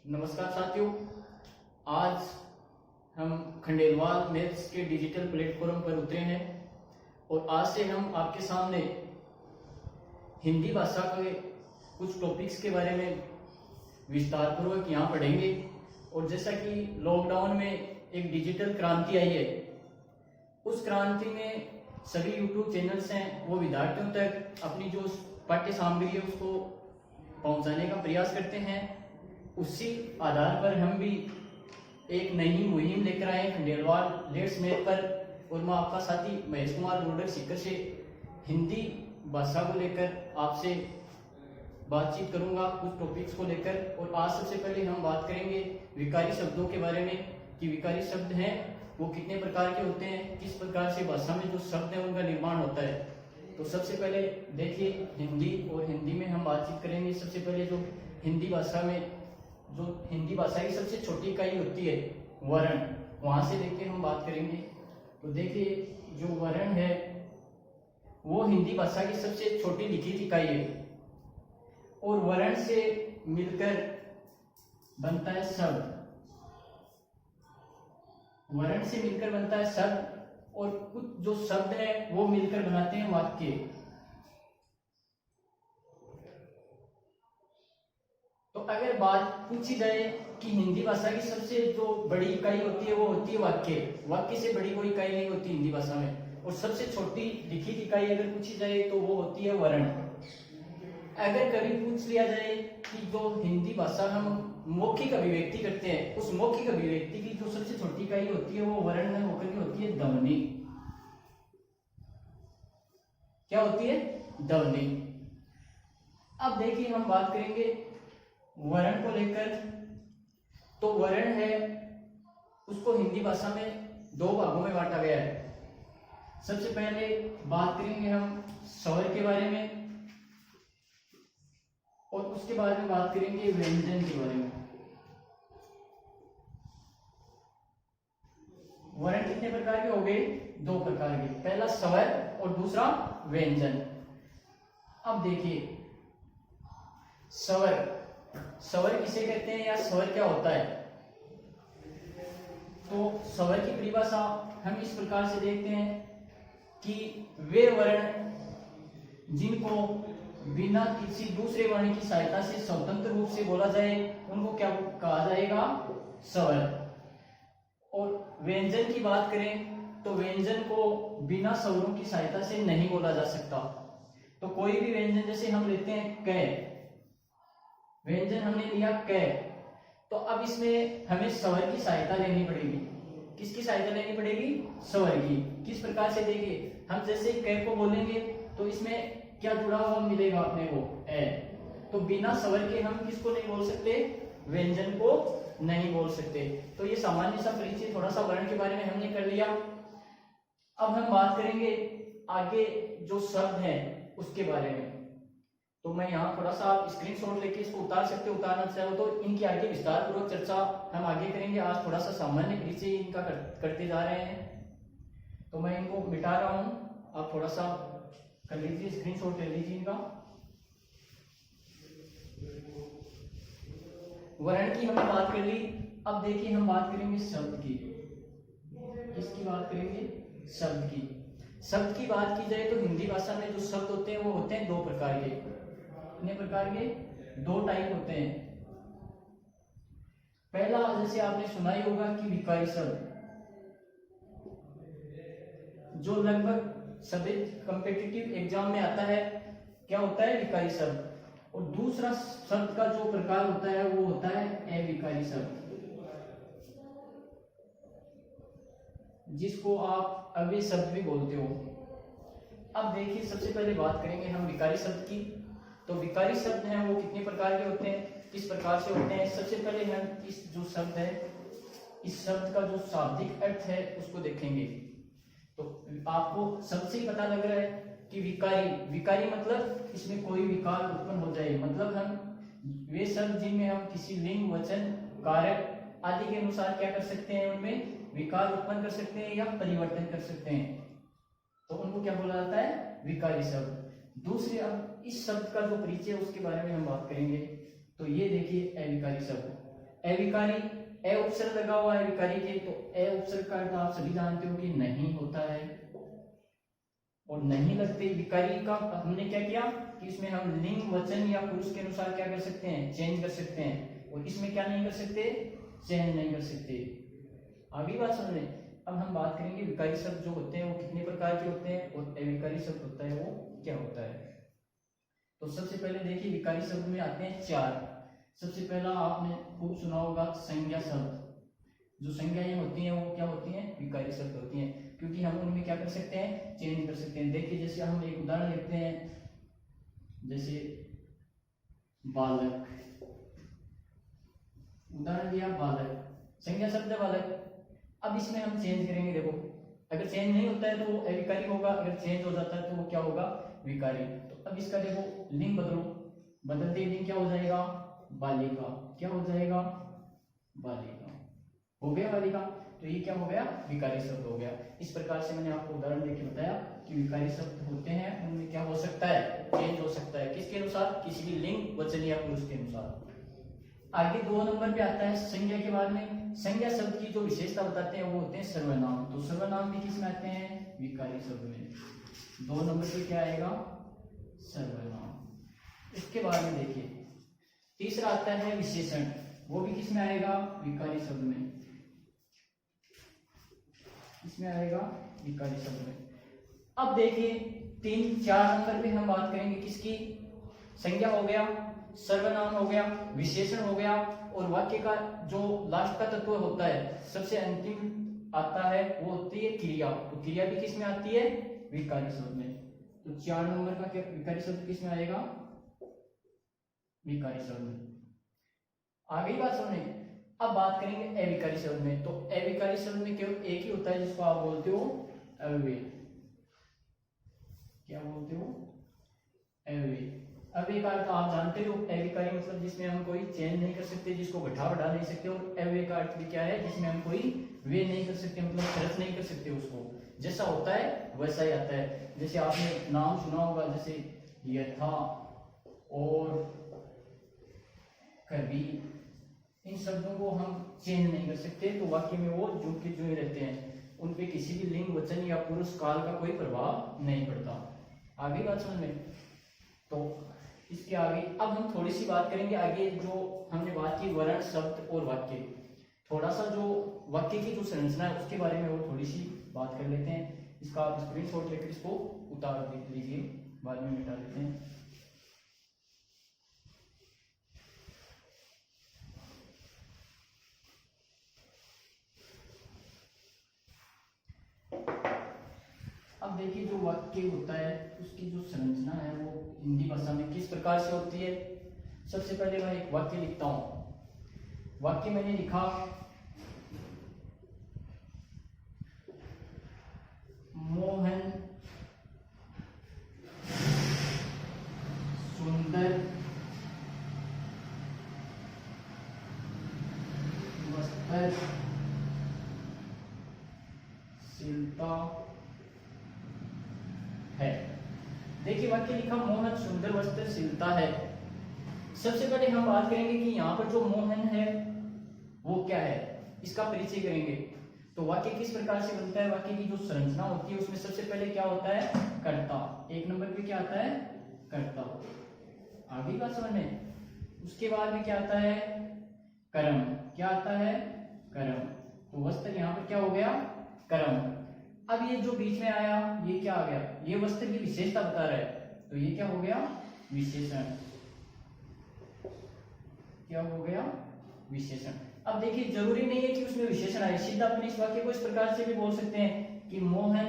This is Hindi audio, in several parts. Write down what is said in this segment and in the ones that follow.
नमस्कार साथियों, आज हम खंडेलवाल मैथ्स के डिजिटल प्लेटफॉर्म पर उतरे हैं और आज से हम आपके सामने हिंदी भाषा के कुछ टॉपिक्स के बारे में विस्तार पूर्वक यहाँ पढ़ेंगे। और जैसा कि लॉकडाउन में एक डिजिटल क्रांति आई है, उस क्रांति में सभी यूट्यूब चैनल्स हैं वो विद्यार्थियों तक अपनी जो पाठ्य सामग्री है उसको पहुंचाने का प्रयास करते हैं। उसी आधार पर हम भी एक नई मुहिम लेकर आए खंडेलवाल लेट्स मैथ पर, और मैं आपका साथी महेश कुमार रोडर सीकर से हिंदी भाषा को लेकर आपसे बातचीत करूंगा कुछ टॉपिक्स को लेकर। और आज सबसे पहले हम बात करेंगे विकारी शब्दों के बारे में कि विकारी शब्द हैं वो कितने प्रकार के होते हैं, किस प्रकार से भाषा में जो शब्द है उनका निर्माण होता है। तो सबसे पहले देखिए हिंदी, और हिंदी में हम बातचीत करेंगे। सबसे पहले जो हिंदी भाषा में जो हिंदी भाषा की सबसे छोटी इकाई होती है वर्ण, वहां से लेके हम बात करेंगे। तो देखिए जो वर्ण है वो हिंदी भाषा की सबसे छोटी लिखित इकाई है और वर्ण से मिलकर बनता है शब्द। वर्ण से मिलकर बनता है शब्द और कुछ जो शब्द है वो मिलकर बनाते हैं वाक्य। तो अगर बात पूछी जाए कि हिंदी भाषा की सबसे जो बड़ी इकाई होती है वो होती है वाक्य। वाक्य से बड़ी कोई इकाई नहीं होती हिंदी भाषा में। और सबसे छोटी लिखित इकाई अगर पूछी जाए तो वो होती है वर्ण। अगर कभी पूछ लिया जाए कि जो हिंदी भाषा हम मौखिक अभिव्यक्ति करते हैं, उस मौखिक अभिव्यक्ति की जो सबसे छोटी इकाई होती है वो वर्ण में होकर के होती है ध्वनि। क्या होती है? ध्वनि। अब देखिए हम बात करेंगे वर्ण को लेकर। तो वर्ण है उसको हिंदी भाषा में दो भागों में बांटा गया है। सबसे पहले बात करेंगे हम स्वर के बारे में और उसके बाद में बात करेंगे व्यंजन के बारे में। वर्ण कितने प्रकार के हो गए? दो प्रकार के, पहला स्वर और दूसरा व्यंजन। अब देखिए स्वर, स्वर किसे कहते हैं या स्वर क्या होता है? तो स्वर की परिभाषा हम इस प्रकार से देखते हैं कि वे वर्ण जिनको बिना किसी दूसरे वर्ण की सहायता से स्वतंत्र रूप से बोला जाए उनको क्या कहा जाएगा? स्वर। और व्यंजन की बात करें तो व्यंजन को बिना स्वरों की सहायता से नहीं बोला जा सकता। तो कोई भी व्यंजन, जैसे हम लेते हैं क, व्यंजन हमने लिया क, तो अब इसमें हमें स्वर की सहायता लेनी पड़ेगी। किसकी सहायता लेनी पड़ेगी? स्वर की। किस प्रकार से? देखिए हम जैसे क को बोलेंगे तो इसमें क्या जुड़ा हुआ मिलेगा अपने को? ए। तो बिना स्वर के हम किसको नहीं बोल सकते? व्यंजन को नहीं बोल सकते। तो ये सामान्य सा परिचय थोड़ा सा वर्ण के बारे में हमने कर लिया। अब हम बात करेंगे आगे जो शब्द है उसके बारे में। तो मैं यहाँ थोड़ा सा स्क्रीनशॉट लेके इसको उतार सकते, उतारना चाहो तो इनकी आगे विस्तार पूर्वक चर्चा हम आगे करेंगे। आज थोड़ा सा सामान्य परिचय इनका करते जा रहे हैं, तो मैं इनको मिटा रहा हूँ। आप थोड़ा सा कर लीजिए, स्क्रीनशॉट ले लीजिए इनका। वर्ण की हमने बात कर ली। अब देखिए हम बात करेंगे शब्द की। किसकी बात करेंगे? शब्द की। शब्द की बात की जाए तो हिंदी भाषा में जो शब्द होते हैं वो होते हैं दो प्रकार के। कितने प्रकार के? दो टाइप होते हैं। पहला, जैसे आपने सुना ही होगा कि विकारी शब्द, जो लगभग सभी कॉम्पिटिटिव एग्जाम में आता है। क्या होता है? विकारी शब्द। और दूसरा शब्द का जो प्रकार होता है वो होता है अविकारी शब्द, जिसको आप अव्यय शब्द भी बोलते हो। अब देखिए सबसे पहले बात करेंगे हम विकारी शब्द की। तो विकारी शब्द हैं वो कितने प्रकार के होते हैं, किस प्रकार से होते हैं? सबसे पहले हम इस जो शब्द है, इस शब्द का जो शाब्दिक अर्थ है उसको देखेंगे। तो आपको सबसे ही पता लग रहा है कि विकारी, विकारी मतलब इसमें कोई विकार उत्पन्न हो जाए। मतलब हम वे शब्द जिनमें हम किसी लिंग, वचन, कारक आदि के अनुसार क्या कर सकते हैं, उनमें विकार उत्पन्न कर सकते हैं या परिवर्तन कर सकते हैं, तो उनको क्या बोला जाता है? विकारी शब्द। दूसरे, अब इस शब्द का जो परिचय उसके बारे में हम बात करेंगे। तो ये देखिए अविकारी शब्द। अविकारी, ए उपसर्ग लगा हुआ है विकारी के, तो ए उपसर्ग का अर्थ आप सभी जानते हो कि नहीं होता है, और नहीं लगते विकारी का हमने क्या किया कि इसमें हम लिंग वचन या पुरुष के अनुसार क्या कर सकते हैं, चेंज कर सकते हैं, और इसमें क्या नहीं कर सकते, चेंज नहीं कर सकते। आगे बात समझ लें। अब हम बात करेंगे विकारी शब्द जो होते हैं वो कितने प्रकार के होते हैं, और अविकारी शब्द होता है वो क्या होता है। तो सबसे पहले देखिए विकारी शब्द में आते हैं 4। सबसे पहला आपने खूब सुना होगा संज्ञा शब्द। जो संज्ञाएं होती हैं वो क्या होती हैं, विकारी शब्द होती हैं, क्योंकि हम उनमें क्या कर सकते हैं, चेंज कर सकते हैं। देखिए जैसे हम एक उदाहरण लेते हैं, जैसे बालक, उदाहरण दिया बालक, संज्ञा शब्द है बालक। अब इसमें हम चेंज करेंगे, देखो अगर चेंज नहीं होता है तो वो अविकारी होगा, अगर चेंज हो जाता है तो वो क्या होगा, विकारी। तो अब इसका देखो लिंग बदलो, बदलते लिंग क्या हो जाएगा, बालिका, क्या हो जाएगा, बालिका हो गया बालिका। तो ये क्या हो गया, विकारी शब्द हो गया। इस प्रकार से मैंने आपको उदाहरण देके बताया कि विकारी शब्द होते हैं, उनमें क्या हो सकता है, चेंज हो सकता है, किसके अनुसार, किसी भी लिंग वचन या पुरुष के अनुसार। आगे 2 नंबर पे आता है संज्ञा के बाद में। संज्ञा शब्द की जो विशेषता बताते हैं वो होते हैं सर्वनाम। तो सर्वनाम भी किसमें आते हैं, विकारी शब्द में। 2 नंबर पे क्या आएगा, सर्वनाम। इसके बाद में देखिए तीसरा आता है विशेषण, वो भी किसमें आएगा, विकारी शब्द में, इसमें आएगा विकारी शब्द में। अब देखिए 3-4 नंबर पे हम बात करेंगे किसकी, संज्ञा हो गया, सर्वनाम हो गया, विशेषण हो गया, और वाक्य का जो लास्ट का तत्व होता है, सबसे अंतिम आता है वो होती है क्रिया। तो क्रिया भी किसमें आती है, विकारी शब्द में। तो 4 नंबर का क्या विकारी शब्द किसमें आएगा, विकारी शब्द में। आगे बात सुनिए। अब बात करेंगे अविकारी शब्द में। तो अविकारी शब्द में केवल एक ही होता है जिसको आप बोलते हो अव्यय। क्या बोलते हो, अव्यय। अव्यय का अर्थ आप जानते हो, अविकारी मतलब जिसमें हम कोई चेंज नहीं कर सकते, जिसको घटा बढ़ा नहीं सकते, और अव्यय का अर्थ भी क्या है, जिसमें हम कोई वे नहीं कर सकते, मतलब खर्च नहीं कर सकते, उसको जैसा होता है वैसा ही आता है। जैसे आपने नाम सुना होगा, जैसे यथा और कभी, इन शब्दों को हम चेंज नहीं कर सकते, तो वाक्य में वो जो के जो ही रहते हैं, उन पे किसी भी लिंग वचन या पुरुष काल का कोई प्रभाव नहीं पड़ता। आगे बात समझ में। तो इसके आगे अब हम थोड़ी सी बात करेंगे, आगे जो हमने बात की वर्ण शब्द और वाक्य, थोड़ा सा जो वाक्य की जो संरचना है उसके बारे में वो थोड़ी सी बात कर लेते हैं। इसका आप स्क्रीनशॉट लेकर इसको उतार लीजिए, बाद में मिटा लेते हैं। अब देखिए जो वाक्य होता है उसकी जो संरचना है वो हिंदी भाषा में किस प्रकार से होती है। सबसे पहले मैं एक वाक्य लिखता हूं। वाक्य मैंने लिखा, मोहन सुंदर वस्त्र सिलता है। देखिए वाक्य लिखा, मोहन सुंदर वस्त्र सिलता है। सबसे पहले हम बात करेंगे कि यहाँ पर जो मोहन है वो क्या है, इसका परिचय करेंगे। तो वाक्य किस प्रकार से बनता है, वाक्य की जो संरचना होती है उसमें सबसे पहले क्या होता है, कर्ता। 1 नंबर पे क्या आता है, कर्ता। आगे बात समझ में। उसके बाद में क्या आता है, कर्म। क्या आता है, कर्म। तो वस्त्र यहाँ पर क्या हो गया, कर्म। अब ये जो बीच में आया ये क्या आ गया, ये वस्त्र की विशेषता बता रहा है, तो ये क्या हो गया, विशेषण। क्या हो गया, विशेषण। अब देखिए जरूरी नहीं है कि उसमें विशेषण आए, सीधा अपने इस वाक्य को इस प्रकार से भी बोल सकते हैं कि मोहन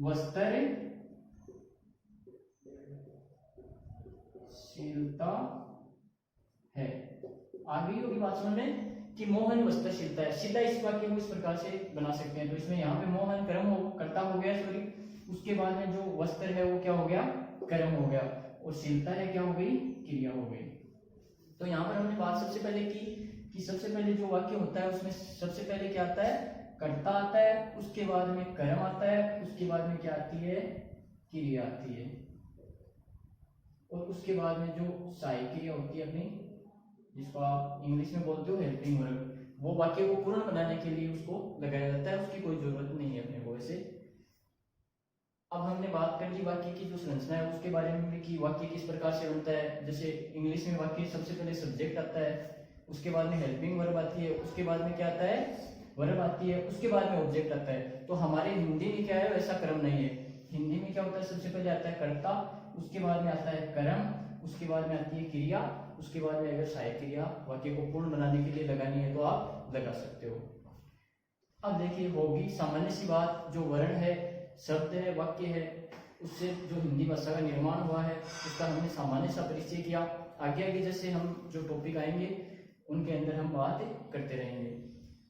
वस्त्र सिलता है। आगे होगी बात समझ में कि मोहन वस्त्र सिलता है। सीधा इस वाक्य को इस प्रकार से बना सकते हैं। तो इसमें यहाँ पे मोहन कर्म हो, कर्ता हो गया, सॉरी। उसके बाद में जो वस्त्र है वो क्या हो गया, कर्म हो गया, और सिलता है क्या हो गई, क्रिया हो गई। तो यहाँ पर हमने बात सबसे पहले की कि सबसे पहले जो वाक्य होता है उसमें सबसे पहले क्या आता है, कर्ता आता है, उसके बाद में कर्म आता है, उसके बाद में क्या आती है, क्रिया आती है, और उसके बाद में जो सहायक क्रिया होती है अपनी जिसको आप इंग्लिश में बोलते हो हेल्पिंग वर्ब, वो वाक्य को पूर्ण बनाने के लिए उसको लगाया जाता है, उसकी कोई जरूरत नहीं है अपने को वैसे। अब हमने बात कर ली वाक्य की जो संरचना है उसके बारे में भी, कि वाक्य किस प्रकार से बनता है। जैसे इंग्लिश में वाक्य सबसे पहले सब्जेक्ट आता है, उसके बाद में हेल्पिंग वर्ब आती है, उसके बाद में क्या आता है, वर्ब आती है, उसके बाद में ऑब्जेक्ट आता है। तो हमारे हिंदी में क्या है, वैसा क्रम नहीं है। हिंदी में क्या होता है, सबसे पहले आता है कर्ता, उसके बाद में आता है कर्म, उसके बाद में आती है क्रिया, उसके बाद में अगर सहायक क्रिया वाक्य को पूर्ण बनाने के लिए लगानी है तो आप लगा सकते हो। अब देखिए, होगी सामान्य सी बात, जो वर्ण है, शब्द है, वाक्य है, उससे जो हिंदी भाषा का निर्माण हुआ है उसका हमने सामान्य सा परिचय किया। आगे आगे जैसे हम जो टॉपिक आएंगे उनके अंदर हम बात करते रहेंगे।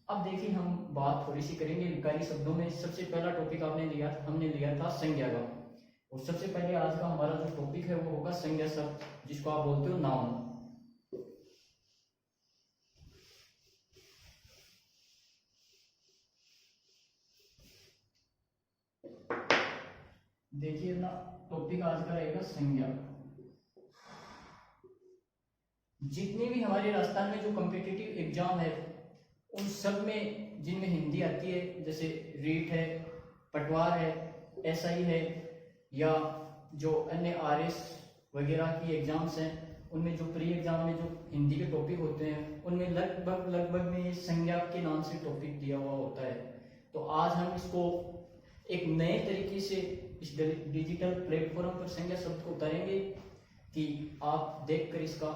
अब देखिए, हम बात थोड़ी सी करेंगे विकारी शब्दों में। सबसे पहला टॉपिक हमने लिया था संज्ञा का, और सबसे पहले आज का हमारा जो टॉपिक है वो होगा संज्ञा शब्द, जिसको आप बोलते हो नाउन। देखिए ना, टॉपिक आज का रहेगा संज्ञा। जितने भी हमारे राजस्थान में जो कॉम्पिटिटिव एग्जाम है उन सब में जिनमें हिंदी आती है, जैसे रीट है, पटवार है, एसआई है, या जो अन्य आरएस वगैरह की एग्जाम्स हैं, उनमें जो प्री एग्जाम में जो हिंदी के टॉपिक होते हैं उनमें लगभग में संज्ञा के नाम से टॉपिक दिया हुआ होता है। तो आज हम इसको एक नए तरीके से इस डिजिटल प्लेटफॉर्म पर संज्ञा शब्द को उतारेंगे कि आप देखकर इसका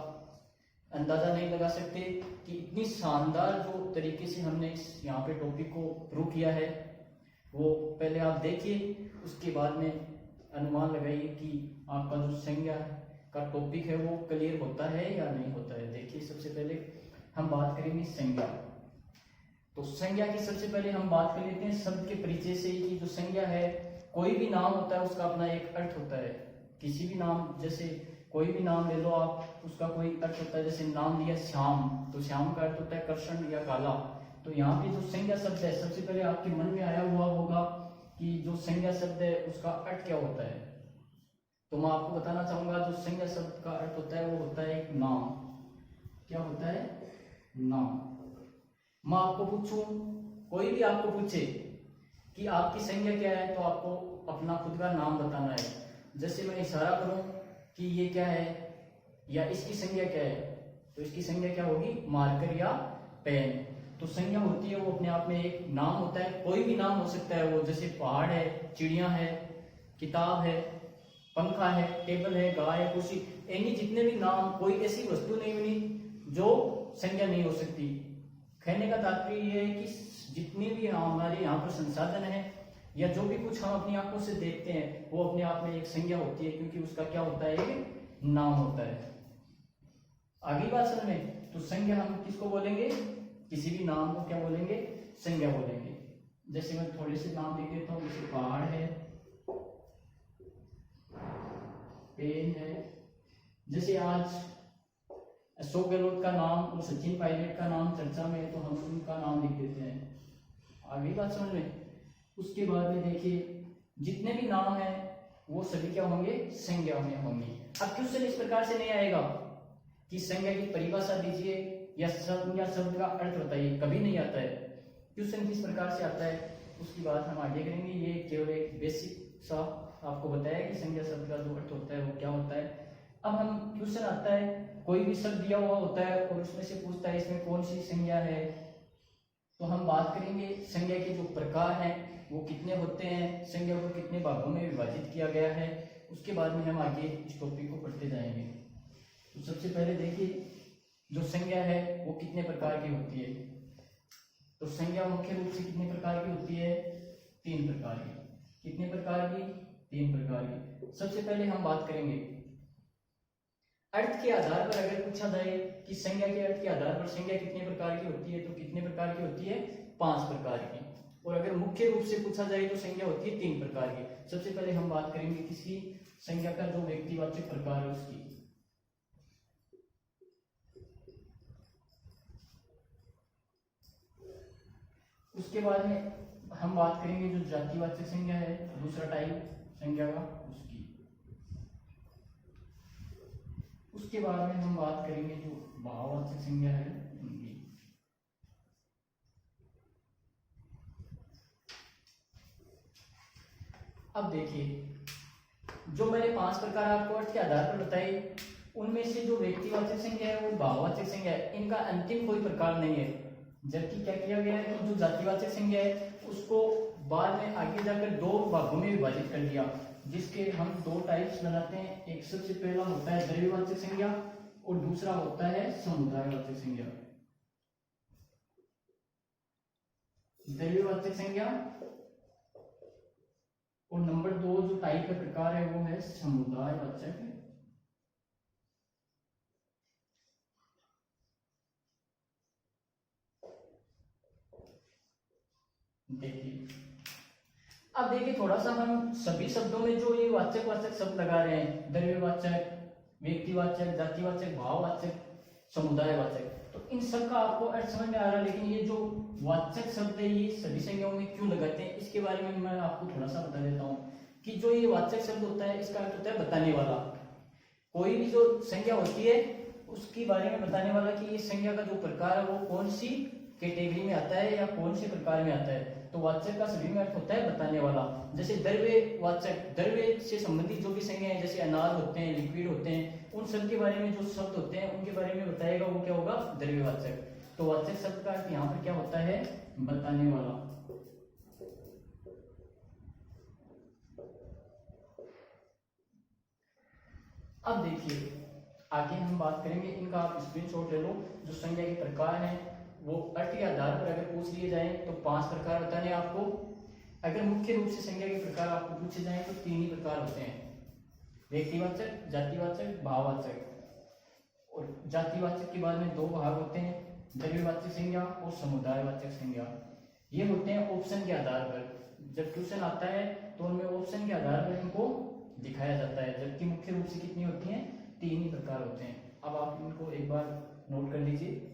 अंदाजा नहीं लगा सकते कि इतनी शानदार जो तरीके से हमने इस यहाँ पे टॉपिक को प्रूव किया है। वो पहले आप देखिए, उसके बाद में अनुमान लगाइए कि आपका जो संज्ञा का टॉपिक है वो क्लियर होता है या नहीं होता है। देखिए, सबसे पहले हम बात करेंगे संज्ञा। तो संज्ञा की सबसे पहले हम बात कर लेते हैं शब्द के परिचय से ही, कि जो संज्ञा है, कोई भी नाम होता है उसका अपना एक अर्थ होता है। किसी भी नाम, जैसे कोई भी नाम ले लो आप, उसका कोई अर्थ होता है। जैसे नाम लिया श्याम, तो श्याम का अर्थ होता है कृष्ण या काला। तो यहाँ पे जो संज्ञा शब्द है, सबसे पहले आपके मन में आया हुआ होगा कि जो संज्ञा शब्द है उसका अर्थ क्या होता है। तो मैं आपको बताना चाहूंगा, जो संज्ञा शब्द का अर्थ होता है वो होता है एक नाम। क्या होता है? नाम। मैं आपको पूछूं, कोई भी आपको पूछे कि आपकी संज्ञा क्या है, तो आपको अपना खुद का नाम बताना है। जैसे मैं इशारा करूं कि ये क्या है या इसकी संज्ञा क्या है, तो इसकी संज्ञा क्या होगी, मार्कर या पेन। तो संज्ञा होती है वो अपने आप में एक नाम होता है। कोई भी नाम हो सकता है वो, जैसे पहाड़ है, चिड़िया है, किताब है, पंखा है, टेबल है, गाय है, कुर्सी, यानी जितने भी नाम, कोई ऐसी वस्तु नहीं बनी जो संज्ञा नहीं हो सकती। कहने का तात्पर्य यह है कि जितने भी हमारे यहाँ पर संसाधन है या जो भी कुछ हम अपनी आंखों से देखते हैं वो अपने आप में एक संज्ञा होती है, क्योंकि उसका क्या होता है, एक नाम होता है। आगे बात समझ में, तो संज्ञा हम किसको बोलेंगे, किसी भी नाम को क्या बोलेंगे, संज्ञा बोलेंगे। जैसे मैं थोड़े से नाम लिख देता हूँ, जैसे पहाड़ है, पेन है। जैसे आज अशोक गहलोत का नाम और सचिन पायलट का नाम चर्चा में है, तो हम उनका नाम लिख देते हैं। आगे बात समझ में। उसके बाद में देखिए, जितने भी नाम है वो सभी क्या होंगे, संज्ञा में होंगे। अब क्वेश्चन इस प्रकार से नहीं आएगा कि संज्ञा की परिभाषा दीजिए या संज्ञा शब्द का अर्थ बताइए, कभी नहीं आता है। क्वेश्चन किस प्रकार से आता है उसकी बात हम आगे करेंगे। ये केवल एक बेसिक सा आपको बताया कि संज्ञा शब्द का जो अर्थ होता है वो क्या होता है। अब हम क्वेश्चन आता है, कोई भी शब्द दिया हुआ होता है और उसमें से पूछता है इसमें कौन सी संज्ञा है, तो हम बात करेंगे संज्ञा के जो प्रकार हैं वो कितने होते हैं, संज्ञा को कितने भागों में विभाजित किया गया है। उसके बाद में हम आगे इस टॉपिक को पढ़ते जाएंगे। तो सबसे पहले देखिए, जो संज्ञा है वो कितने प्रकार की होती है। तो संज्ञा मुख्य रूप से कितने प्रकार की होती है, 3 प्रकार की। कितने प्रकार की, 3 प्रकार की। सबसे पहले हम बात करेंगे अर्थ के आधार पर। अगर पूछा जाए कि संज्ञा के अर्थ के आधार पर संज्ञा कितने प्रकार की होती है, तो कितने प्रकार की होती है, 5 प्रकार की। और अगर मुख्य रूप से पूछा जाए तो संज्ञा होती है 3 प्रकार की। सबसे पहले हम बात करेंगे किसी संज्ञा का जो व्यक्तिवाचक प्रकार है उसकी। उसके बाद में हम बात करेंगे जो जातिवाचक संज्ञा है, दूसरा टाइप संज्ञा का, उसकी। उसके बाद में हम बात करेंगे जो भाववाचक अब देखिए, जो मैंने 5 प्रकार आपको अर्थ के आधार पर बताए, उनमें से जो व्यक्तिवाचक संज्ञा है वो भाववाचक संज्ञा है, इनका अंतिम कोई प्रकार नहीं है। जबकि क्या किया गया है कि जो जातिवाचक संज्ञा है उसको बाद में आगे जाकर 2 भागों में विभाजित कर दिया, जिसके हम 2 टाइप्स बनाते हैं। एक सबसे पहला होता है द्रव्यवाचक संज्ञा और दूसरा होता है समुदायवाचक संज्ञा। द्रव्यवाचक संज्ञा और नंबर 2 जो टाइप का प्रकार है वो है समुदायवाचक। देखिए, अब देखिए थोड़ा सा हम सभी शब्दों में जो ये वाचक वाचक शब्द लगा रहे हैं, द्रव्यवाचक, व्यक्तिवाचक, जातिवाचक, भाववाचक, समुदायवाचक, तो इन सब का आपको अर्थ समझ में आ रहा है। लेकिन ये जो वाचक शब्द है ये सभी संज्ञाओं में क्यों लगाते हैं, इसके बारे में मैं आपको थोड़ा सा बता देता हूँ कि जो ये वाचक शब्द होता है इसका अर्थ होता है बताने वाला। कोई भी जो संज्ञा होती है उसके बारे में बताने वाला कि इस संज्ञा का जो प्रकार है वो कौन सी कैटेगरी में आता है या कौन से प्रकार में आता है। तो वाचक का सभी में अर्थ होता है बताने वाला। जैसे द्रव्यवाचक, द्रव्य से संबंधित जो भी संज्ञा है, जैसे अनाज होते हैं, लिक्विड होते हैं, उन सब के बारे में जो शब्द होते हैं उनके बारे में बताएगा, वो क्या होगा, द्रव्यवाचक। तो वाचक शब्द का अर्थ यहाँ पर क्या होता है, बताने वाला। अब देखिए आगे हम बात करेंगे, इनका आप स्क्रीनशॉट ले लो। जो संज्ञा के प्रकार हैं वो अर्थ के आधार पर अगर पूछ लिए जाए तो 5 प्रकार बताने आपको। अगर मुख्य रूप से संज्ञा के प्रकार आपको पूछे जाए तो 3 ही प्रकार होते हैं, व्यक्तिवाचक, जातिवाचक, भाववाचक। और जातिवाचक के बाद में 2 भाग होते हैं, द्रव्यवाचक संज्ञा और समुदायवाचक संज्ञा। ये होते हैं ऑप्शन के आधार पर। जब क्वेश्चन आता है तो उनमें ऑप्शन के आधार पर इनको दिखाया जाता है, जबकि मुख्य रूप से कितनी होती हैं, 3 ही प्रकार होते हैं। अब आप इनको एक बार नोट कर लीजिए।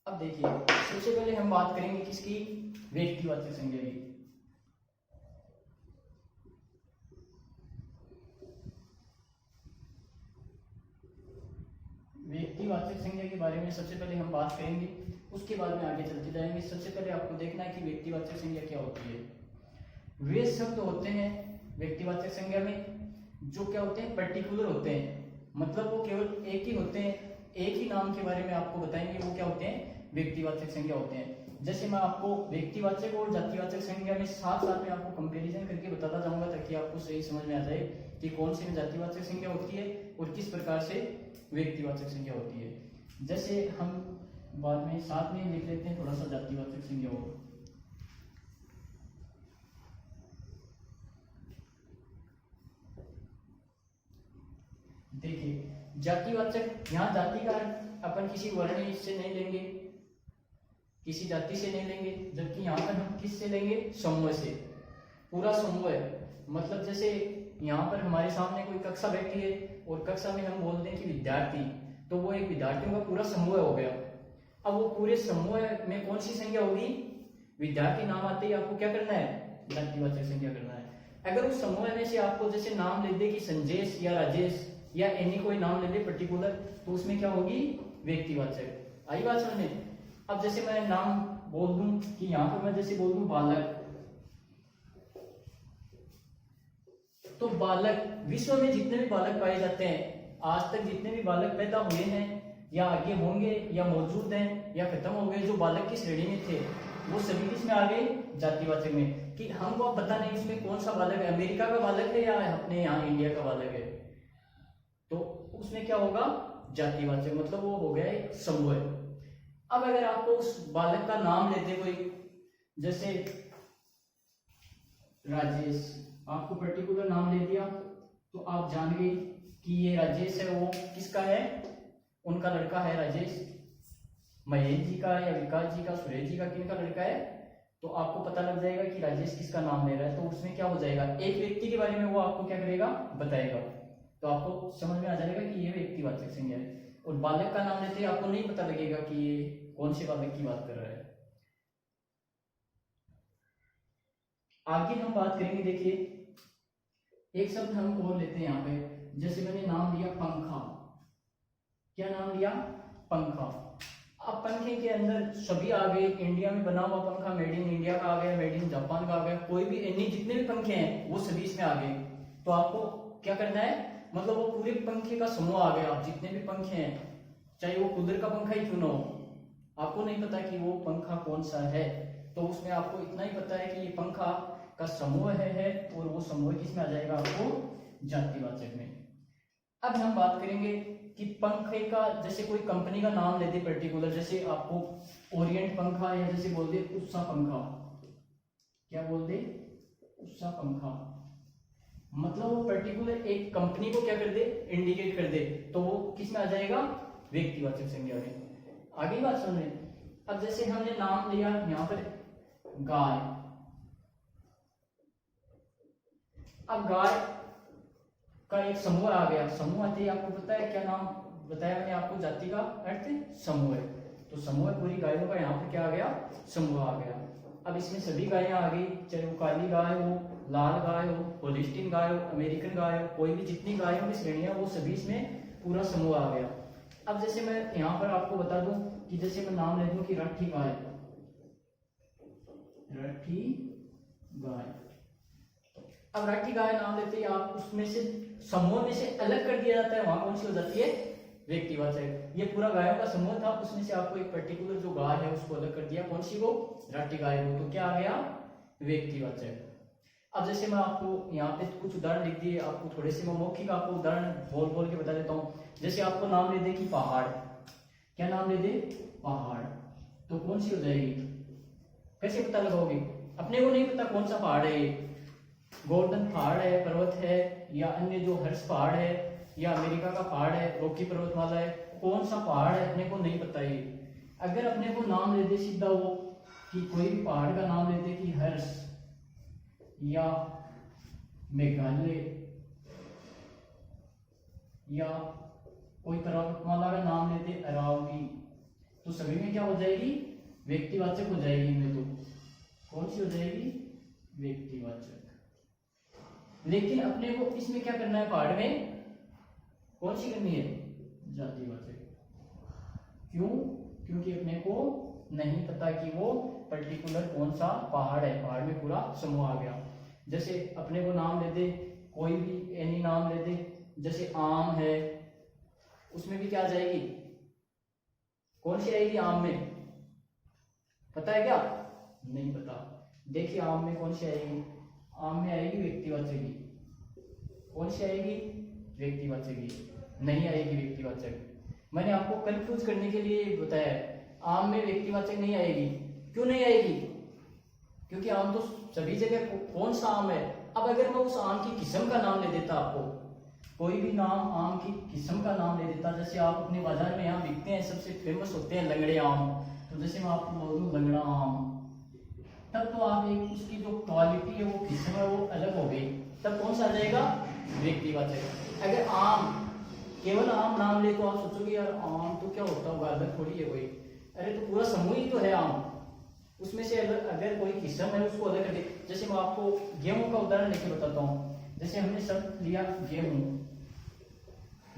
अब देखिए सबसे पहले हम बात करेंगे किसकी, व्यक्तिवाचक संज्ञा की। व्यक्तिवाचक संज्ञा के बारे में सबसे पहले हम बात करेंगे, उसके बाद में आगे चलते जाएंगे। सबसे पहले आपको देखना है कि व्यक्तिवाचक संज्ञा क्या होती है। वे शब्द होते हैं व्यक्तिवाचक संज्ञा में जो क्या होते हैं, पर्टिकुलर होते हैं, मतलब वो केवल एक ही होते हैं, एक ही नाम के बारे में आपको बताएंगे, वो क्या होते हैं, व्यक्तिवाचक संज्ञा होते हैं। जैसे मैं आपको व्यक्तिवाचक और जातिवाचक संज्ञा में साथ साथ में आपको कंपैरिजन करके बताता जाऊंगा, ताकि आपको सही समझ में आ जाए कि कौन सी में जातिवाचक संज्ञा होती है और किस प्रकार से व्यक्तिवाचक संज्ञा होती है। जैसे हम बाद में साथ में लिख लेते हैं थोड़ा सा जातिवाचक संज्ञा हो। देखिए जातिवाचक, यहाँ जाति का अपन किसी वर्ण से नहीं लेंगे, किसी जाति से नहीं लेंगे, जबकि यहाँ पर हम किस से लेंगे, समूह से, पूरा समूह है। मतलब जैसे यहाँ पर हमारे सामने कोई कक्षा बैठी है और कक्षा में हम बोल दें कि विद्यार्थी, तो वो एक विद्यार्थियों का पूरा समूह हो गया। अब वो पूरे समूह में कौन सी संख्या होगी, विद्यार्थी नाम आते ही आपको क्या करना है, जातिवाचक संख्या करना है। अगर उस समूह में से आपको जैसे नाम ले दे कि संजेश या राजेश या एनी कोई नाम ले दे पर्टिकुलर, तो उसमें क्या होगी, व्यक्तिवाचक। आई बात समझ में। अब जैसे मैं नाम बोल दूं कि यहाँ पर मैं जैसे बोल दूं बालक, तो बालक विश्व में जितने भी बालक पाए जाते हैं, आज तक जितने भी बालक पैदा हुए हैं या आगे होंगे या मौजूद हैं या खत्म हो गए, जो बालक की श्रेणी में थे, वो सभी किस में आ गए, जातिवाचक में। कि हमको अब पता नहीं इसमें कौन सा बालक है, अमेरिका का बालक है या अपने यहाँ इंडिया का बालक है, तो उसमें क्या होगा, जातिवाचक, मतलब वो हो गया एक समूह। अब अगर आपको उस बालक का नाम लेते कोई, जैसे राजेश, आपको पर्टिकुलर नाम ले दिया, तो आप जान गए कि ये राजेश है, वो किसका है, उनका लड़का है राजेश। महेश जी का या विकास जी का, सुरेश जी का, किन का लड़का है, तो आपको पता लग जाएगा कि राजेश किसका नाम ले रहा है। तो उसमें क्या हो जाएगा, एक व्यक्ति के बारे में वो आपको क्या करेगा, बताएगा, तो आपको समझ में आ जाएगा कि ये व्यक्तिवाचक संज्ञा है। और बालक का नाम लेते ही आपको नहीं पता लगेगा कि ये कौन से बालक की बात कर रहा है। आगे हम बात करेंगे, देखिए एक शब्द हम और लेते हैं यहाँ पे, जैसे मैंने नाम लिया पंखा, क्या नाम लिया? पंखा। अब पंखे के अंदर सभी आ गए, इंडिया में बना हुआ पंखा मेड इन इंडिया का आ गया, मेड इन जापान का आ गया, कोई भी अन्य जितने भी पंखे हैं वो सभी इसमें आ गए। तो आपको क्या करना है, मतलब वो पूरे पंखे का समूह आ गया, जितने भी पंखे हैं, चाहे वो कूलर का पंखा ही क्यों ना हो, आपको नहीं पता कि वो पंखा कौन सा है, तो उसमें आपको इतना ही पता है कि ये पंखा का समूह है और वो समूह किसमें आ जाएगा? आपको जातिवाचक में। अब हम बात करेंगे कि पंखे का, जैसे कोई कंपनी का नाम लेते पर्टिकुलर, जैसे आपको ओरिएंट पंखा, या जैसे बोल दे उषा पंखा, क्या बोल दे? उषा पंखा, मतलब वो पर्टिकुलर एक कंपनी को क्या कर दे? इंडिकेट कर दे, तो वो किस में आ जाएगा? व्यक्तिवाचक संज्ञा में। आगे बात सुन रहे। अब जैसे हमने नाम लिया यहां पर गाय, अब गाय का एक समूह आ गया, समूह आते ही आपको पता है क्या नाम बताया मैंने आपको? जाति का अर्थ समूह है, तो समूह पूरी गायों का यहाँ पर क्या आ गया? समूह आ गया। अब इसमें सभी गायें आ गई, चाहे वो काली गाय हो, लाल गाय हो, होलिस्टीन गाय हो, अमेरिकन गाय हो, कोई भी जितनी गायों की श्रेणियां वो सभी इसमें पूरा समूह आ गया। अब जैसे मैं यहाँ पर आपको बता दूं कि जैसे मैं नाम ले दूं कि राठी गाय, राठी गाय। अब राठी गाय नाम लेते ही आप उसमें से समूह में से अलग कर दिया जाता है, वहां कौन सी हो जाती है? व्यक्तिवाचक। ये पूरा गायों का समूह था, उसमें से आपको एक पर्टिकुलर जो गाय है उसको अलग कर दिया, कौन सी? वो राठी गाय को, तो क्या आ गया? व्यक्तिवाचक। अब जैसे मैं आपको यहाँ पे कुछ उदाहरण लिख दिए, आपको थोड़े से मैं मौखिक आपको उदाहरण बोल बोल के बता देता हूँ। जैसे आपको नाम ले दे कि पहाड़, क्या नाम ले दे? पहाड़, तो कौन सी हो जाएगी? कैसे पता लगाओगे? अपने को नहीं पता कौन सा पहाड़ है, गोल्डन पहाड़ है, पर्वत है, या अन्य जो हर्ष पहाड़ है, या अमेरिका का पहाड़ है, रॉकी पर्वतमाला है, कौन सा पहाड़ है अपने को नहीं पता। ये अगर अपने को नाम ले दे सीधा वो कि कोई भी पहाड़ का नाम लेते कि हर्ष या मेघालय या कोई पर्वतमाला का नाम लेते अरावली, तो सभी में क्या हो जाएगी? व्यक्तिवाचक हो जाएगी। इनमें तो कौन सी हो जाएगी? व्यक्तिवाचक। लेकिन अपने को इसमें क्या करना है? पहाड़ में कौन सी करनी है? जातिवाचक। क्यों? क्योंकि अपने को नहीं पता कि वो पर्टिकुलर कौन सा पहाड़ है, पहाड़ में पूरा समूह आ गया। जैसे अपने को नाम ले दे, कोई भी एनी नाम ले दे, जैसे आम है, उसमें भी क्या आ जाएगी? कौन सी आएगी आम में? पता है क्या? नहीं पता। देखिए आम में कौन सी आएगी? आम में आएगी व्यक्तिवाचक। कौन सी आएगी? व्यक्तिवाचक। नहीं आएगी व्यक्तिवाचक। मैंने आपको कंफ्यूज करने के लिए बताया है, आम में व्यक्तिवाचक नहीं आएगी। क्यों नहीं आएगी? क्योंकि आम तो सभी जगह कौन सा आम है। अब अगर मैं उस आम की किस्म का नाम ले देता, आपको कोई भी नाम आम की किस्म का नाम ले देता, जैसे आप अपने बाजार में यहाँ बिकते हैं, सबसे फेमस होते हैं लंगड़े आम, तो जैसे मैं आपको बोल दूं लंगड़ा आम, तब तो आप एक उसकी जो क्वालिटी है वो किस्म है वो अलग हो गई, तब कौन सा आ जाएगा? व्यक्तिवाचक। अगर आम केवल आम नाम ले तो आप सोचोगे यार आम तो क्या होता होगा, अलग थोड़ी है कोई। अरे तो पूरा समूह ही तो है आम, उसमें से अगर कोई किस्म है उसको अलग कर दे। जैसे मैं आपको गेहूं का उदाहरण लेके बताता हूँ। जैसे हमने सब लिया गेहूं,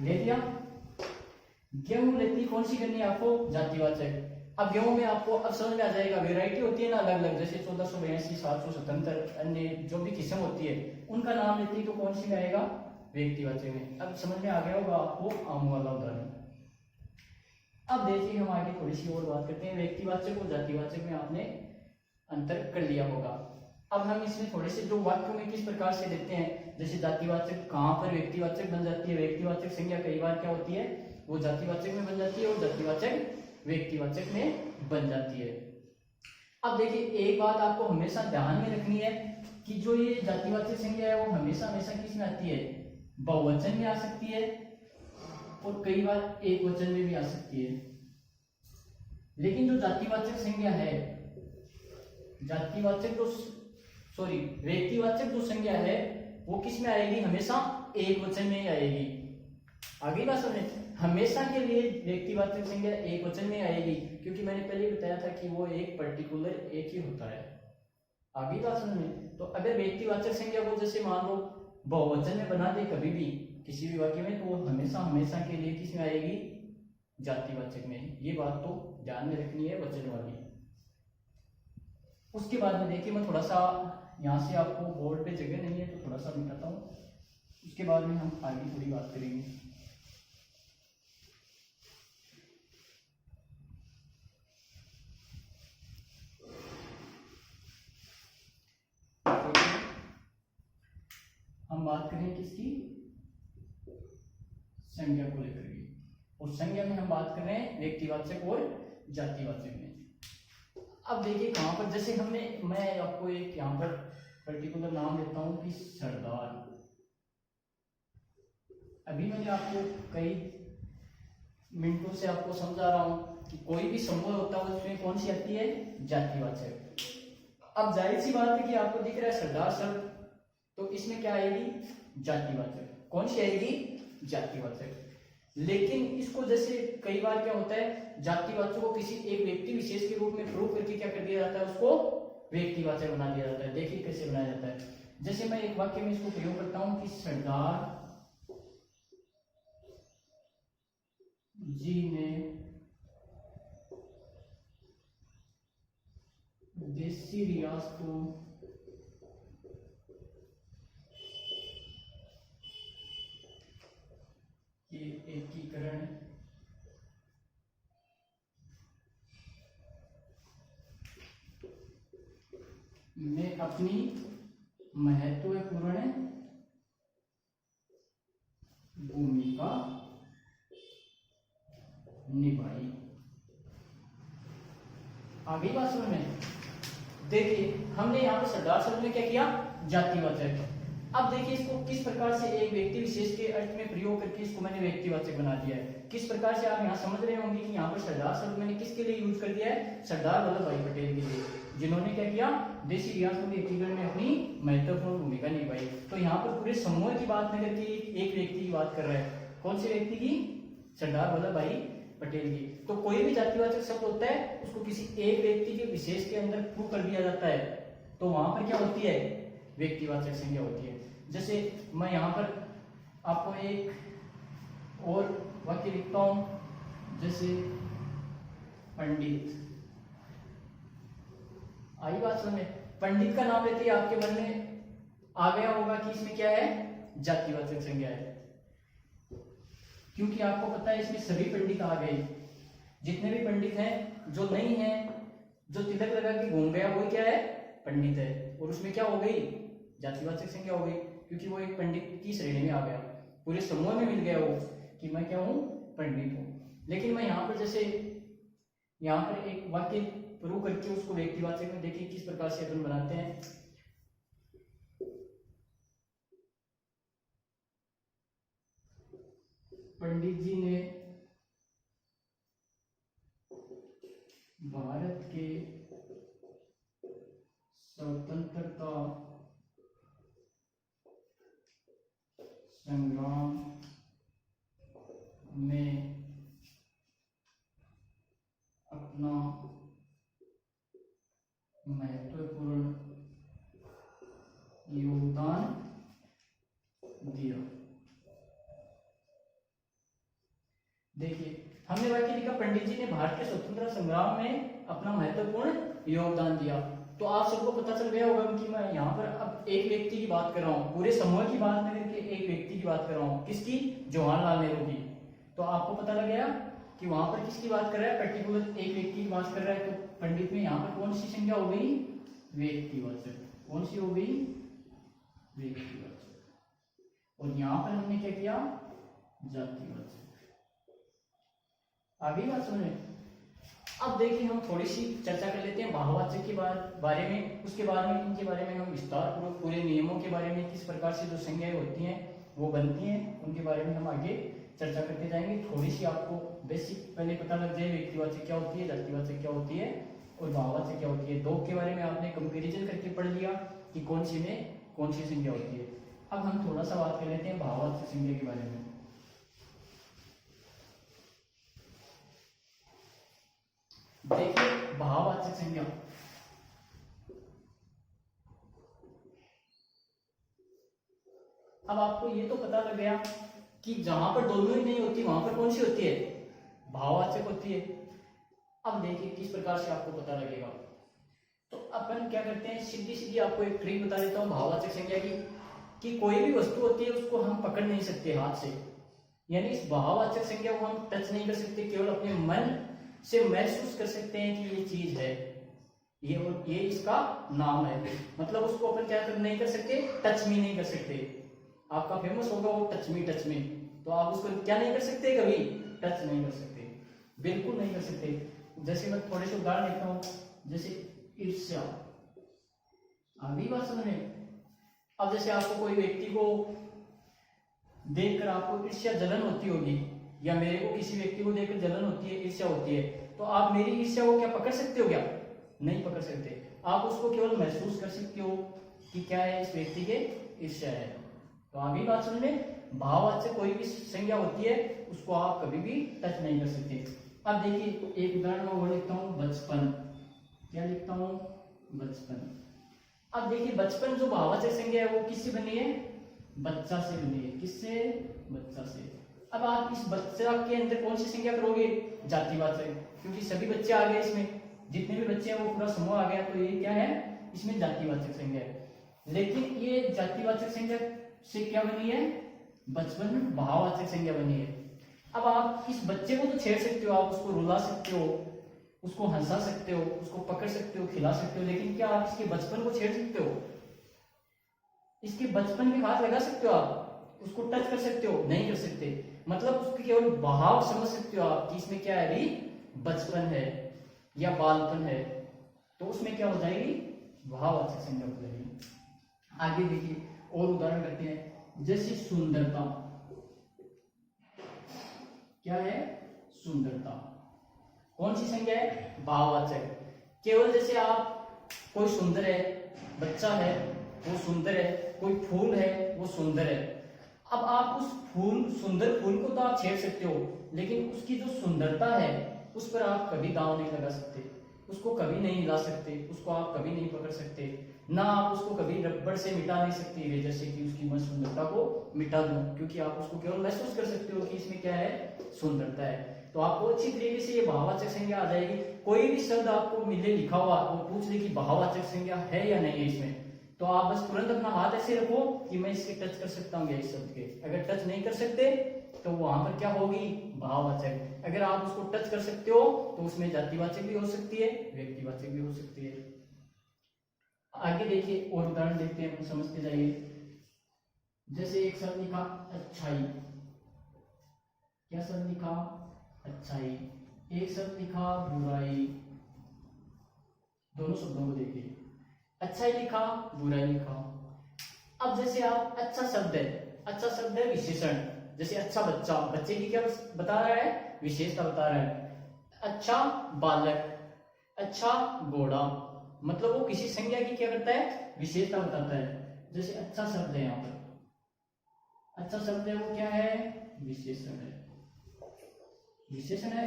ले लिया गेहूं, लेती कौन सी करनी है आपको? जातिवाचक। अब गेहूं में आपको अब समझ में आ जाएगा, वैरायटी होती है ना अलग अलग, जैसे 1482, 777 अन्य जो भी किस्म होती है उनका नाम लेती तो कौन सी में आएगा? व्यक्तिवाचक में। अब समझ में आ गया होगा आपको आम वाला उदाहरण। अब देखिए हम आगे थोड़ी सी और बात करते हैं। व्यक्तिवाचक और जातिवाचक में आपने अंतर कर लिया होगा। अब हम इसमें थोड़े से जो वाक्यों में किस प्रकार से देते हैं, जैसे जातिवाचक कहाँ पर व्यक्तिवाचक बन जाती है, व्यक्तिवाचक संज्ञा कई बार क्या होती है वो जातिवाचक में बन जाती है और जातिवाचक व्यक्तिवाचक में बन जाती है। अब देखिए एक बात आपको हमेशा ध्यान में रखनी है कि जो ये जातिवाचक संज्ञा है वो हमेशा हमेशा किस में आती है? बहुवचन में आ सकती है और कई बार एक वचन में भी आ सकती है। लेकिन जो जातिवाचक संज्ञा है, व्यक्तिवाचक जो संज्ञा है वो किस में आएगी? हमेशा एक वचन में ही आएगी। आगे बात समझे, हमेशा के लिए व्यक्तिवाचक संज्ञा एक वचन में आएगी, क्योंकि मैंने पहले बताया था कि वो एक पर्टिकुलर एक ही होता है। आगे बात समझे, तो अगर व्यक्तिवाचक संज्ञा को जैसे मान लो बहुवचन में बना दे कभी भी, किसी भी वाक्य में, तो वो हमेशा हमेशा के लिए किस में आएगी, जातिवाचक में। ये बात तो ध्यान में रखनी है वचन वाली। उसके बाद में देखिए, मैं थोड़ा सा यहाँ से आपको बोर्ड पे जगह नहीं है तो थोड़ा सा मिटाता हूँ, उसके बाद में हम आगे थोड़ी बात करेंगे। हम बात करें किसकी, संज्ञा को लेकर के, और संज्ञा में हम बात कर रहे हैं व्यक्तिवाचक और जातिवाचक में। अब देखिए कहां पर, जैसे मैं आपको एक यहाँ पर पर्टिकुलर नाम देता हूं कि सरदार। अभी मैंने आपको कई मिनटों से आपको समझा रहा हूं कि कोई भी समूह होता है उसमें कौन सी आती है, जातिवाचक। अब जाहिर सी बात है कि आपको दिख रहा है सरदार शब्द, तो इसमें क्या आएगी, जातिवाचक। कौन सी आएगी, जातिवाचक। लेकिन इसको जैसे कई बार क्या होता है, जातिवाचक को किसी एक व्यक्ति विशेष के रूप में प्रूव करके क्या कर दिया जाता है, उसको व्यक्तिवाचक बना दिया जाता है। देखिए कैसे बनाया जाता है। जैसे मैं एक वाक्य में इसको प्रयोग करता हूं कि सरदार जी ने देसी रियाज को एकीकरण में अपनी महत्वपूर्ण भूमिका निभाई। आगे बात समझ में। देखिए हमने यहाँ पर सरदार शब्द में क्या किया, जातिवाचक। अब देखिए इसको किस प्रकार से एक व्यक्ति विशेष के अर्थ में प्रयोग करके इसको मैंने व्यक्तिवाचक बना दिया है। किस प्रकार से आप यहाँ समझ रहे होंगे कि यहाँ पर सरदार शब्द मैंने किसके लिए यूज कर दिया है, सरदार वल्लभ भाई पटेल के लिए, जिन्होंने क्या किया, देशी रियासतों के एकीकरण में अपनी महत्वपूर्ण भूमिका निभाई। तो यहाँ पर पूरे समूह की बात न करके एक व्यक्ति की बात कर रहा है। कौन से व्यक्ति की, सरदार वल्लभ भाई पटेल की। तो कोई भी जातिवाचक शब्द होता है उसको किसी एक व्यक्ति के विशेष के अंदर प्रूव कर दिया जाता है, तो वहां पर क्या होती है, व्यक्तिवाचक संज्ञा होती है। जैसे मैं यहाँ पर आपको एक और वाक्य लिखता हूं, जैसे पंडित। आई बात समझ में। पंडित का नाम लेते ही आपके मन में आ गया होगा कि इसमें क्या है, जातिवाचक संज्ञा है, क्योंकि आपको पता है इसमें सभी पंडित आ गए। जितने भी पंडित हैं, जो नहीं है, जो तिलक लगा के घूम गया वो क्या है, पंडित है, और उसमें क्या हो गई, जातिवाचक संज्ञा हो गई, क्योंकि वो एक पंडित की श्रेणी में आ गया, पूरे समूह में मिल गया वो कि मैं क्या हूं, पंडित हूं। लेकिन मैं यहाँ पर जैसे यहाँ पर एक वाक्य प्रूव करके उसको व्यक्तिवाचक में देखिए किस प्रकार से अपन बनाते हैं। पंडित जी ने भारत के स्वतंत्रता संग्राम में अपना महत्वपूर्ण योगदान दिया। देखिए हमने वाक्य लिखा, पंडित जी ने भारत के स्वतंत्रता संग्राम में अपना महत्वपूर्ण योगदान दिया। तो आप सबको पता चल गया होगा कि मैं यहाँ पर अब एक व्यक्ति की बात कर रहा हूँ, पूरे समूह की बात नहीं करके एक व्यक्ति की बात कर रहा हूँ। किसकी, जवाहरलाल नेहरू की। तो आपको पता लग गया कि वहां पर किसकी बात कर रहा है, पर्टिकुलर एक व्यक्ति की बात कर रहा है। तो पंडित में यहाँ पर कौन सी संज्ञा हो गई, व्यक्तिवाचक। कौन सी हो गई, व्यक्तिवाचक। और यहाँ पर हमने क्या किया, जातिवाचक। आगे बात समझे। अब देखिए हम थोड़ी सी चर्चा कर लेते हैं भाववाचक के बारे में। उसके बाद में इनके बारे में हम विस्तार पूर्वक पूरे नियमों के बारे में, किस प्रकार से जो संज्ञाएं होती हैं वो बनती हैं, उनके बारे में हम आगे चर्चा करते जाएंगे। थोड़ी सी आपको बेसिक पहले पता लग जाए, व्यक्तिवाचक क्या होती है, जातिवाचक क्या होती है और भाववाचक क्या होती है। दो के बारे में आपने कंपेरिजन करके पढ़ लिया कि कौन सी में कौन सी संज्ञा होती है। अब हम थोड़ा सा बात कर लेते हैं भाववाचक संज्ञा के बारे में। देखिए भाववाचक संज्ञा, अब आपको ये तो पता लग गया कि जहां पर दोनों ही नहीं होती वहां पर कौन सी होती है, भाववाचक होती है। अब देखिए किस प्रकार से आपको पता लगेगा। तो अपन क्या करते हैं, सीधी सीधी आपको एक ट्रिक बता देता हूँ भाववाचक संज्ञा की, कि कोई भी वस्तु होती है उसको हम पकड़ नहीं सकते हाथ से, यानी इस भाववाचक संज्ञा को हम टच नहीं कर सकते, केवल अपने मन से महसूस कर सकते हैं कि ये चीज है, ये इसका नाम है। मतलब उसको अपन क्या नहीं कर सकते, टच मी नहीं कर सकते। आपका फेमस होगा वो टच मी, तो आप उसको क्या नहीं कर सकते, कभी टच नहीं कर सकते, बिल्कुल नहीं कर सकते। जैसे मैं थोड़े से उदाहरण देता हूँ, जैसे ईर्ष्या, अभी बात समझ में। अब जैसे आपको कोई व्यक्ति को देखकर आपको ईर्ष्या जलन होती होगी, या मेरे को किसी व्यक्ति को देखकर जलन होती है, ईर्ष्या होती है, तो आप मेरी ईर्ष्या को क्या पकड़ सकते हो, क्या नहीं पकड़ सकते। आप उसको केवल महसूस कर सकते हो कि क्या है, इस व्यक्ति के ईर्ष्या है। तो आगे बात समझ में, भाववाचक कोई भी संज्ञा होती है उसको आप कभी भी टच नहीं कर सकते। अब देखिए एक उदाहरण मैं वो लिखता हूँ, बचपन। क्या लिखता हूँ, बचपन। अब देखिए बचपन जो भाववाचक संज्ञा है वो किससे बनी है, बच्चा से बनी है। किससे, बच्चा से। अब आप इस बच्चा के अंदर कौन सी संज्ञा करोगे, जातिवाचक, क्योंकि सभी बच्चे आ गए इसमें, जितने भी बच्चे हैं वो पूरा समूह आ गया, तो ये क्या है, इसमें जातिवाचक संज्ञा है। लेकिन ये जातिवाचक संज्ञा से क्या बनी है, बचपन भाववाचक संज्ञा बनी है। अब आप इस बच्चे को तो छेड़ सकते हो, आप उसको रुला सकते हो, उसको हंसा सकते हो, उसको पकड़ सकते हो, खिला सकते हो, लेकिन क्या आप इसके बचपन को छेड़ सकते हो, इसके बचपन के हाथ लगा सकते हो, आप उसको टच कर सकते हो, नहीं कर सकते। मतलब उसके केवल भाव समझ सकते हो आप कि इसमें क्या है, अभी बचपन है या बालपन है, तो उसमें क्या हो जाएगी, भाववाचक संज्ञा हो जाएगी। आगे देखिए और उदाहरण करते हैं, जैसे सुंदरता। क्या है, सुंदरता, कौन सी संज्ञा है, भाववाचक। केवल जैसे आप, कोई सुंदर है, बच्चा है वो सुंदर है, कोई फूल है वो सुंदर है। अब आप उस फूल, सुंदर फूल को तो आप छेड़ सकते हो, लेकिन उसकी जो सुंदरता है उस पर आप कभी दांव नहीं लगा सकते, उसको कभी नहीं हिला सकते, उसको आप कभी नहीं पकड़ सकते, ना आप उसको कभी रबड़ से मिटा नहीं सकते इरेजर से कि उसकी मैं सुंदरता को मिटा दूं, क्योंकि आप उसको केवल महसूस कर सकते हो कि इसमें क्या है, सुंदरता है। तो आपको अच्छी तरीके से ये भाववाचक संज्ञा आ जाएगी। कोई भी शब्द आपको मिले लिखा हुआ और पूछ ले कि भाववाचक संज्ञा है या नहीं है इसमें, तो आप बस तुरंत अपना हाथ ऐसे रखो कि मैं इसके टच कर सकता हूँ इस शब्द के। अगर टच नहीं कर सकते तो वहां पर क्या होगी, भाववाचक। अगर आप उसको टच कर सकते हो तो उसमें जातिवाचक भी हो सकती है, व्यक्तिवाचक भी हो सकती है। आगे देखिए और उदाहरण देखते हैं, समझते जाइए। जैसे एक शब्द लिखा अच्छाई। क्या शब्द लिखा, अच्छाई। एक शब्द लिखा बुराई। दोनों शब्दों को देखिए, अच्छाई लिखा, बुराई लिखा। अब जैसे आप, अच्छा शब्द है, अच्छा शब्द है विशेषण, जैसे अच्छा बच्चा, बच्चे की क्या बता रहा है, विशेषता बता रहा है। अच्छा बालक, अच्छा घोड़ा, मतलब वो किसी संज्ञा की क्या करता है, विशेषता बताता है। जैसे अच्छा शब्द है, यहाँ पर अच्छा शब्द है वो क्या है, विशेषण है। विशेषण है,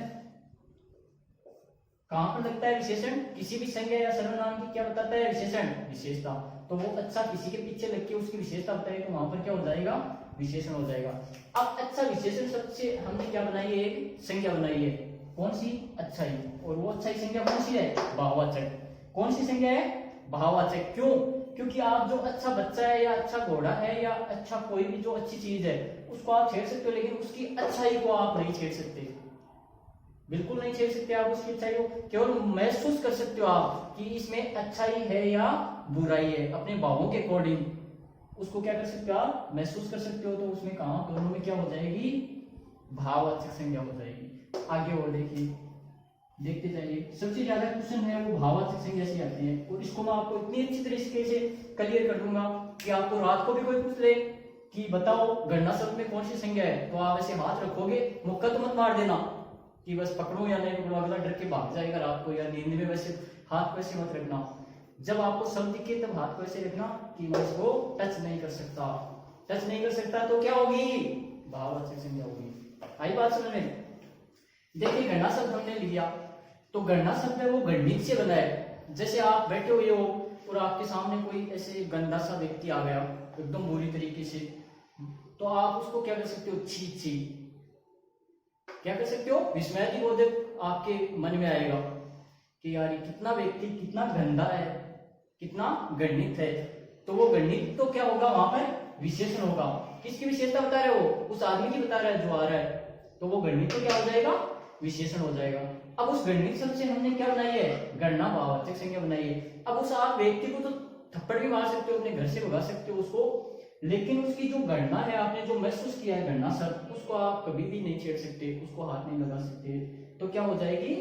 कहां पर लगता है विशेषण, किसी भी संज्ञा या सर्वनाम की क्या बताता है, विशेषण, विशेषता। तो वो अच्छा किसी के पीछे लग के उसकी विशेषता बताएगा, तो वहां पर क्या हो जाएगा, विशेषण हो जाएगा। अब अच्छा विशेषण शब्द से हमने क्या बनाई है, एक संज्ञा बनाई है, कौन सी, अच्छाई। और वो अच्छाई संज्ञा कौन सी है, भाववाचक। कौन सी संज्ञा है, भाववाचक। क्यों, क्योंकि आप जो अच्छा बच्चा है या अच्छा घोड़ा है या अच्छा कोई भी जो अच्छी चीज है उसको आप छेड़ सकते हो, लेकिन उसकी अच्छाई को आप नहीं छेड़ सकते, बिल्कुल नहीं छेड़ सकते आप उसकी अच्छाई को। केवल महसूस कर सकते हो आप कि इसमें अच्छाई है या बुराई है, अपने भावों के अकॉर्डिंग उसको क्या कर सकते हो आप, महसूस कर सकते हो। तो उसमें कहा, दोनों में क्या हो जाएगी, भाववाचक संज्ञा हो जाएगी। आगे और देखिए, देखते जाइए। सबसे ज्यादा क्वेश्चन है वो भाववाचक संज्ञा से आते हैं, और इसको मैं आपको इतनी अच्छी तरीके से क्लियर कर दूंगा कि आपको रात को भी कोई पूछ ले कि बताओ गणना शब्द में कौन सी संज्ञा है, तो आप ऐसे हाथ रखोगे, मुक्का तो मत मार देना कि बस पकड़ो या नहीं पकड़ो, अगला डर के भाग जाएगा रात को, या नींद में वैसे हाथ को ऐसे मत रखना। जब आपको शब्द दिखे तब हाथ को ऐसे रखना कि मैं इसको टच नहीं कर सकता। टच नहीं कर सकता तो क्या होगी, भाववाचक संज्ञा होगी। आई बात समझ में। देखिए गणना शब्द हमने लिया, तो गणना शब्द है वो गणित से बना है। जैसे आप बैठे हुए हो और आपके सामने कोई ऐसे गंदा सा व्यक्ति आ गया एकदम बुरी तरीके से, तो आप उसको क्या कर सकते हो, छी छी, क्या कर सकते हो, विस्मयादिबोधक आपके मन में आएगा कि यार ये कितना व्यक्ति कितना गंदा है, कितना गणित है। तो वो गणित तो क्या होगा, वहां पर विशेषण होगा। किसकी विशेषता बता रहे हो, उस आदमी की बता रहा है जो आ रहा है, तो वो गणित तो क्या हो जाएगा, विशेषण हो जाएगा। अब उस गणित शब्द से हमने क्या बनाई है, गणना भाववाचक संज्ञा बनाई है। अब उस आप व्यक्ति को तो थप्पड़ भी मार सकते हो, अपने घर से भगा सकते हो उसको, लेकिन उसकी जो गणना है, आपने जो महसूस किया है गणना शब्द, उसको आप कभी भी नहीं छेड़ सकते, उसको हाथ नहीं लगा सकते। तो क्या हो जाएगी,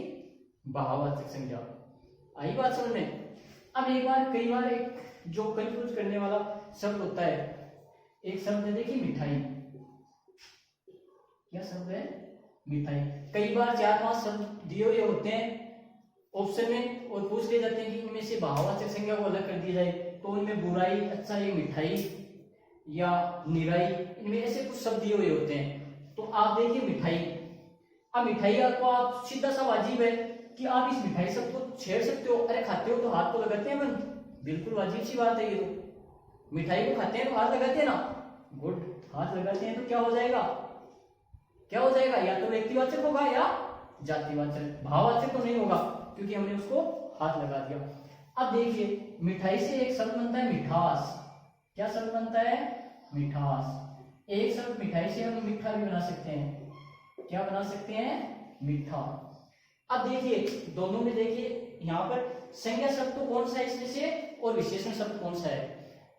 भाववाचक संज्ञा। आई बात समझ में। अब एक बार कई बार एक जो कंफ्यूज करने वाला शब्द होता है, एक शब्द है देखिए मिठाई। क्या शब्द है, मिठाई। कई बार 4-5 शब्द दिए हुए होते हैं ऑप्शन में और पूछ लिए जाते हैं कि इनमें से भाववाचक संज्ञा को अलग कर दिया जाए, तो इनमें बुराई, अच्छा ये मिठाई या निराई, इनमें ऐसे कुछ शब्द दिए हुए होते हैं। तो आप देखिए मिठाई, अब मिठाई आपको आप सीधा सा वाजिब है कि आप इस मिठाई शब्द को छेड़ सकते हो। अरे खाते हो तो हाथ तो लगाते हैं मन, बिल्कुल वाजिब सी बात है ये। तो मिठाई को खाते हैं तो हाथ लगाते हैं ना, गुड, हाथ लगाते हैं तो क्या हो जाएगा, क्या हो जाएगा, या तो व्यक्तिवाचक होगा या जातिवाचक, भाववाचक तो नहीं होगा क्योंकि हमने उसको हाथ लगा दिया। अब देखिए मिठाई से एक शब्द बनता है मिठास। क्या शब्द बनता है, मिठास। एक शब्द मिठाई से हम मीठा भी बना सकते हैं। क्या बना सकते हैं, मीठा। अब देखिए दोनों में देखिए यहाँ पर संज्ञा शब्द तो कौन सा है इसमें से और विशेषण शब्द कौन सा है।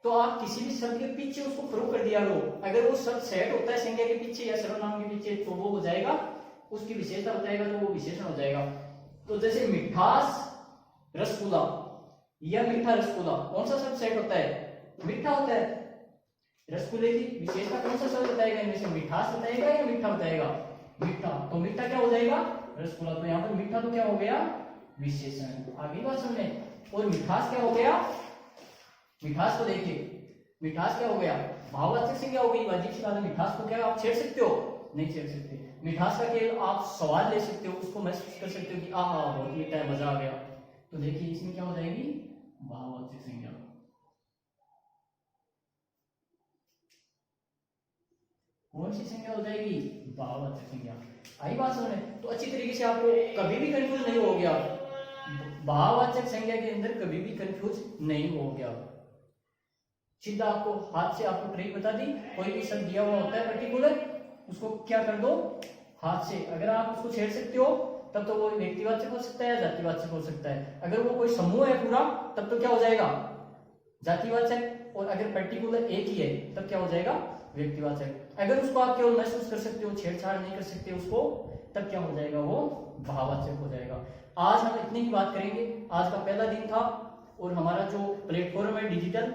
तो आप किसी भी शब्द के पीछे उसको प्रयोग कर दिया करो, अगर वो शब्द सेट होता है संज्ञा के पीछे या सर्वनाम के पीछे तो वो हो जाएगा, उसकी विशेषता बताएगा तो वो विशेषण हो जाएगा। तो जैसे मिठास रसगुल्ला या मीठा रसगुल्ला, कौन सा शब्द सेट होता है, मीठा होता है। रसगुल्ले की विशेषता कौन सा शब्द बताएगा, इनमें से मिठास बताएगा या मीठा बताएगा, मीठा। तो मीठा क्या हो जाएगा, रसगुल्ला। तो यहाँ पर मीठा तो क्या हो गया, विशेषण। आगे बात समझे। और मिठास क्या हो गया, मिठास को देखिए, मिठास क्या हो गया, भाववाचक संज्ञा हो गई, वाजिब सी बात है। मिठास को क्या आप छेड़ सकते हो, नहीं छेड़ सकते। मिठास का केवल आप स्वाद ले सकते हो, उसको महसूस कर सकते हो कि आहा बहुत मीठा है, मजा आ गया। तो देखिए इसमें क्या हो जाएगी, भाववाचक संज्ञा। कौन सी संज्ञा हो जाएगी, भाववाचक संज्ञा। आई बात समझ में। तो अच्छी तरीके से आपको कभी भी कंफ्यूज नहीं हो गया, भाववाचक संज्ञा के अंदर कभी भी कंफ्यूज नहीं हो गया। सीधा आपको हाथ से आपको ट्रिक बता दी, कोई भी शब्द दिया हुआ होता है पर्टिकुलर, उसको क्या कर दो, हाथ से। अगर आप उसको छेड़ सकते हो तब तो वो व्यक्तिवाचक हो सकता है, जातिवाचक हो सकता है। अगर वो कोई समूह है पूरा तब तो क्या हो जाएगा, जातिवाचक। और अगर पर्टिकुलर एक ही है तब क्या हो जाएगा, व्यक्तिवाचक। अगर उसको आप केवल महसूस कर सकते हो, छेड़छाड़ नहीं कर सकते उसको, तब क्या हो जाएगा, वो भाववाचक हो जाएगा। आज हम इतनी ही बात करेंगे। आज का पहला दिन था और हमारा जो प्लेटफॉर्म है डिजिटल,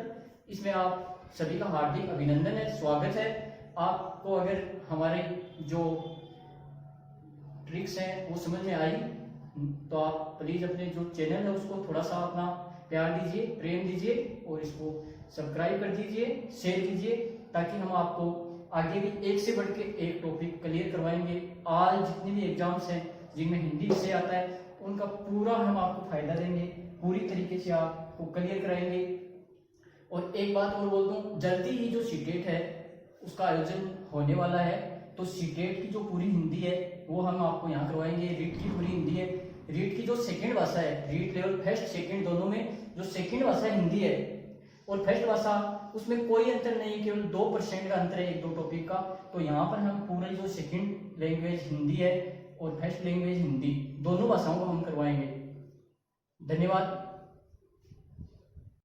इसमें आप सभी का हार्दिक अभिनंदन है, स्वागत है। आपको अगर हमारे जो ट्रिक्स हैं वो समझ में आई तो आप प्लीज अपने जो चैनल है उसको थोड़ा सा अपना प्यार दीजिए, प्रेम दीजिए और इसको सब्सक्राइब कर दीजिए, शेयर कीजिए, ताकि हम आपको आगे भी एक से बढ़ के एक टॉपिक क्लियर करवाएंगे। आज जितने भी एग्जाम्स हैं जिनमें हिंदी विषय आता है उनका पूरा हम आपको फायदा देंगे, पूरी तरीके से आपको क्लियर कराएंगे। और एक बात और बोल दूं, जल्दी ही जो सीटेट है उसका आयोजन होने वाला है, तो सीटेट की जो पूरी हिंदी है वो हम आपको यहाँ करवाएंगे। रीट की पूरी हिंदी है, रीट की जो सेकंड भाषा है, रीट लेवल फर्स्ट सेकंड दोनों में जो सेकंड भाषा हिंदी है और फर्स्ट भाषा, उसमें कोई अंतर नहीं है, केवल 2% का अंतर है एक दो टॉपिक का। तो यहाँ पर हम पूरा जो सेकंड लैंग्वेज हिंदी है और फर्स्ट लैंग्वेज हिंदी, दोनों भाषाओं को हम करवाएंगे। धन्यवाद।